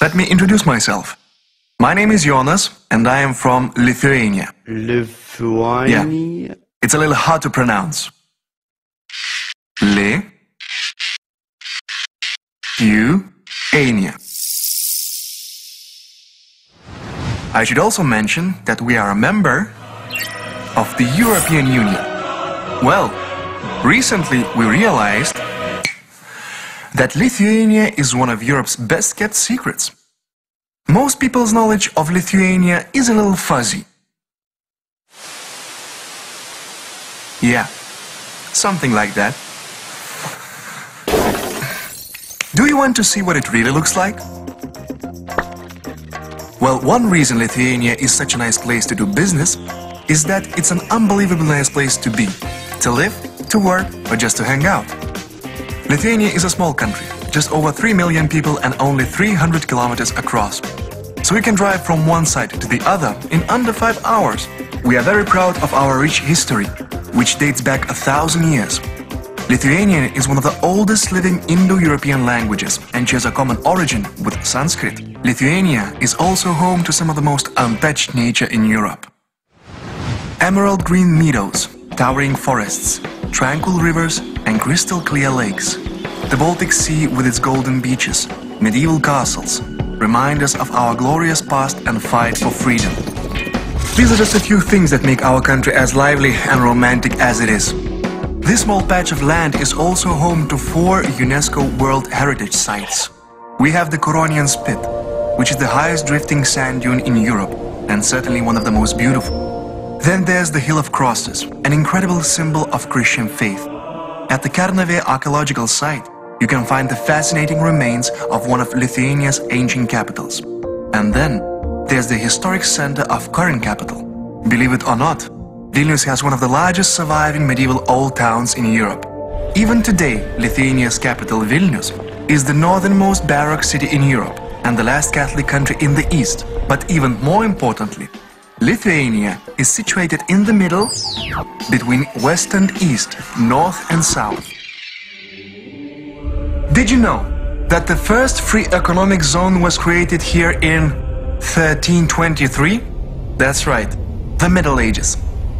Let me introduce myself. My name is Jonas, and I am from Lithuania. Lithuania? Yeah, it's a little hard to pronounce. Lithuania. I should also mention that we are a member of the European Union. Well, recently we realized that Lithuania is one of Europe's best-kept secrets. Most people's knowledge of Lithuania is a little fuzzy. Yeah, something like that. Do you want to see what it really looks like? Well, one reason Lithuania is such a nice place to do business is that it's an unbelievably nice place to be, to live, to work, or just to hang out. Lithuania is a small country, just over 3 million people and only 300 kilometers across. So we can drive from one side to the other in under 5 hours. We are very proud of our rich history, which dates back 1,000 years. Lithuanian is one of the oldest living Indo-European languages and shares a common origin with Sanskrit. Lithuania is also home to some of the most untouched nature in Europe. Emerald green meadows, towering forests, tranquil rivers and crystal clear lakes. The Baltic Sea with its golden beaches, medieval castles, remind us of our glorious past and fight for freedom. These are just a few things that make our country as lively and romantic as it is. This small patch of land is also home to 4 UNESCO World Heritage Sites. We have the Curonian Spit, which is the highest drifting sand dune in Europe and certainly one of the most beautiful. Then there's the Hill of Crosses, an incredible symbol of Christian faith. At the Kernavė archaeological site, you can find the fascinating remains of one of Lithuania's ancient capitals. And then there's the historic center of current capital. Believe it or not, Vilnius has one of the largest surviving medieval old towns in Europe. Even today, Lithuania's capital, Vilnius, is the northernmost Baroque city in Europe and the last Catholic country in the East. But even more importantly, Lithuania is situated in the middle between West and East, North and South. Did you know that the first free economic zone was created here in 1323? That's right, the Middle Ages.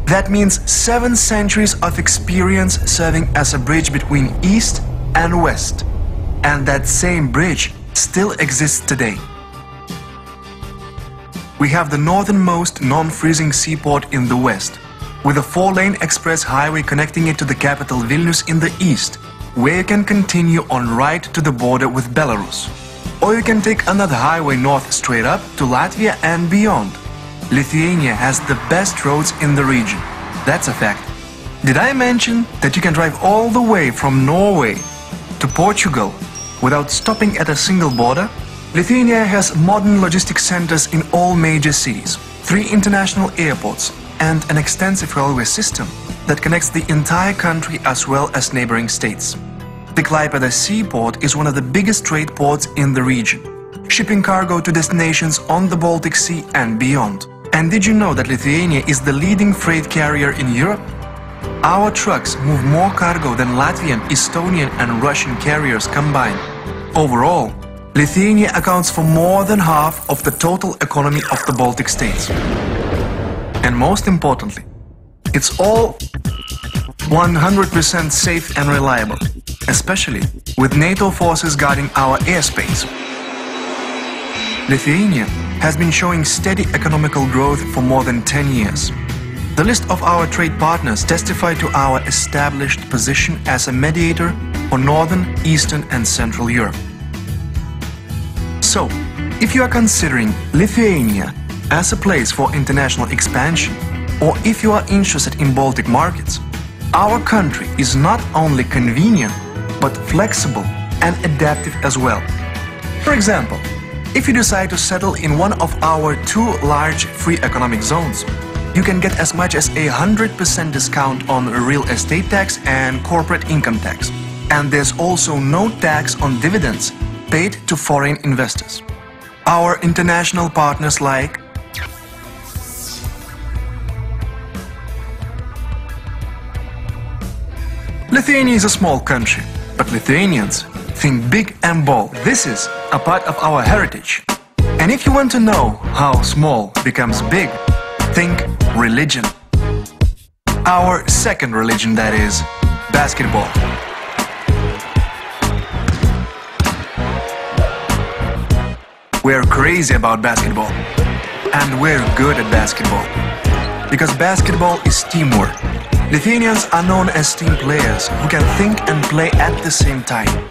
That means 7 centuries of experience serving as a bridge between East and West. And that same bridge still exists today. We have the northernmost non-freezing seaport in the west, with a 4-lane express highway connecting it to the capital Vilnius in the east, where you can continue on right to the border with Belarus. Or you can take another highway north straight up to Latvia and beyond. Lithuania has the best roads in the region. That's a fact. Did I mention that you can drive all the way from Norway to Portugal without stopping at a single border? Lithuania has modern logistics centers in all major cities, 3 international airports, and an extensive railway system that connects the entire country as well as neighboring states. The Klaipėda seaport is one of the biggest trade ports in the region, shipping cargo to destinations on the Baltic Sea and beyond. And did you know that Lithuania is the leading freight carrier in Europe? Our trucks move more cargo than Latvian, Estonian and Russian carriers combined. Overall, Lithuania accounts for more than half of the total economy of the Baltic states. And most importantly, it's all 100% safe and reliable, especially with NATO forces guarding our airspace. Lithuania has been showing steady economical growth for more than 10 years. The list of our trade partners testify to our established position as a mediator for Northern, Eastern and Central Europe. So, if you are considering Lithuania as a place for international expansion, or if you are interested in Baltic markets, our country is not only convenient, but flexible and adaptive as well. For example, if you decide to settle in one of our 2 large free economic zones, you can get as much as 100% discount on real estate tax and corporate income tax. And there's also no tax on dividends paid to foreign investors. Our international partners like Lithuania is a small country, but Lithuanians think big and bold. This is a part of our heritage. And if you want to know how small becomes big, think religion. Our second religion, that is, basketball. We're crazy about basketball. And we're good at basketball. Because basketball is teamwork. Lithuanians are known as team players who can think and play at the same time.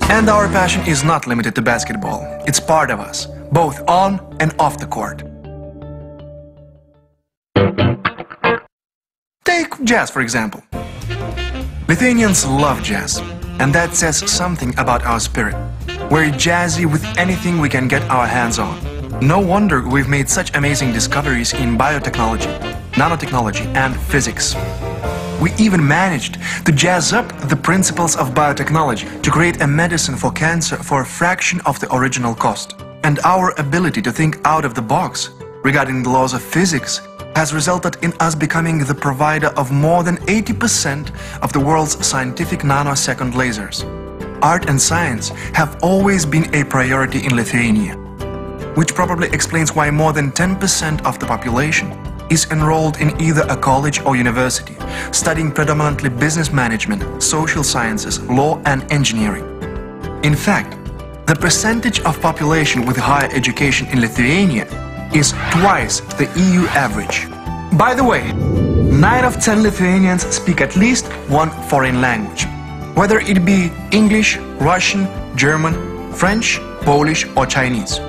And our passion is not limited to basketball. It's part of us, both on and off the court. Take jazz, for example. Lithuanians love jazz, and that says something about our spirit. We're jazzy with anything we can get our hands on. No wonder we've made such amazing discoveries in biotechnology, nanotechnology, and physics. We even managed to jazz up the principles of biotechnology to create a medicine for cancer for a fraction of the original cost. And our ability to think out of the box regarding the laws of physics has resulted in us becoming the provider of more than 80% of the world's scientific nanosecond lasers. Art and science have always been a priority in Lithuania, which probably explains why more than 10% of the population is enrolled in either a college or university, studying predominantly business management, social sciences, law and engineering. In fact, the percentage of population with higher education in Lithuania is twice the EU average. By the way, 9 of 10 Lithuanians speak at least one foreign language, whether it be English, Russian, German, French, Polish or Chinese.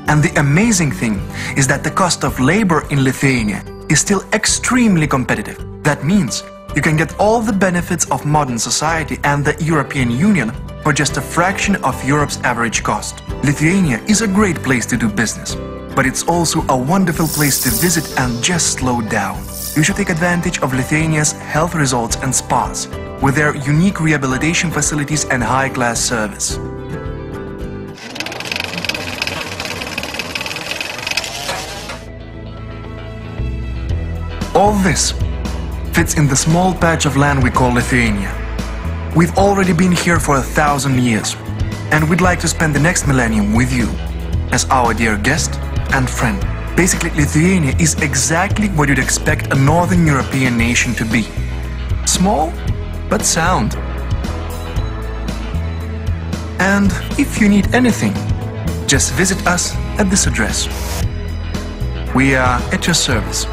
And the amazing thing is that the cost of labor in Lithuania is still extremely competitive. That means you can get all the benefits of modern society and the European Union for just a fraction of Europe's average cost. Lithuania is a great place to do business, but it's also a wonderful place to visit and just slow down. You should take advantage of Lithuania's health resorts and spas, with their unique rehabilitation facilities and high-class service. All this fits in the small patch of land we call Lithuania. We've already been here for 1,000 years, and we'd like to spend the next millennium with you as our dear guest and friend. Basically, Lithuania is exactly what you'd expect a Northern European nation to be. Small, but sound. And if you need anything, just visit us at this address. We are at your service.